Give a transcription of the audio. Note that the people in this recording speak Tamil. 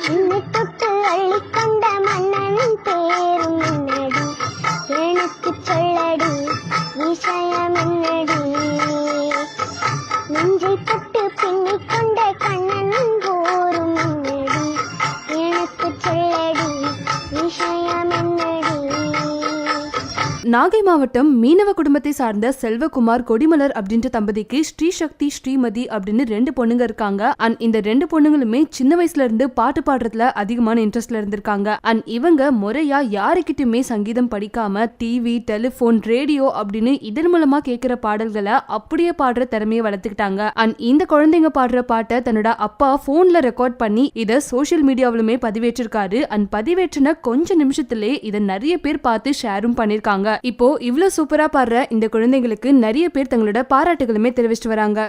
தொட்டு அள்ளிக்கொண்ட மன்னன் பேரும் என்னடி, எனக்கு சொல்லடி விஷயம் என்னடி, நெஞ்சை தொட்டு பின்னிக் கொண்ட கண்ணன் போரும் என்னடி, எனக்கு சொல்லடி விஷயம் என்னடி. நாகை மாவட்டம் மீனவ குடும்பத்தை சார்ந்த செல்வகுமார் கொடிமலர் அப்படின்ற தம்பதிக்கு ஸ்ரீசக்தி ஸ்ரீமதி அப்படின்னு 2 பொண்ணுங்க இருக்காங்க. அண்ட் இந்த 2 பொண்ணுங்களுமே சின்ன வயசுல இருந்து பாட்டு பாடுறதுல அதிகமான இன்ட்ரெஸ்ட்ல இருந்திருக்காங்க. அண்ட் இவங்க முறையா யாருக்கிட்டுமே சங்கீதம் படிக்காம டிவி, டெலிபோன், ரேடியோ அப்படின்னு இதன் மூலமா கேட்கிற பாடல்களை அப்படியே பாடுற திறமையை வளர்த்துக்கிட்டாங்க. அண்ட் இந்த குழந்தைங்க பாடுற பாட்டை தன்னோட அப்பா போன்ல ரெக்கார்ட் பண்ணி இதை சோசியல் மீடியாவிலுமே பதிவேற்றிருக்காரு. அண்ட் பதிவேற்றின கொஞ்ச நிமிஷத்திலே இதை நிறைய பேர் பார்த்து ஷேரும் பண்ணிருக்காங்க. இப்போ இவ்வளவு சூப்பரா பாடுற இந்த குழந்தைங்களுக்கு நிறைய பேர் தங்களோட பாராட்டுகளுமே தெரிவிச்சிட்டு வராங்க.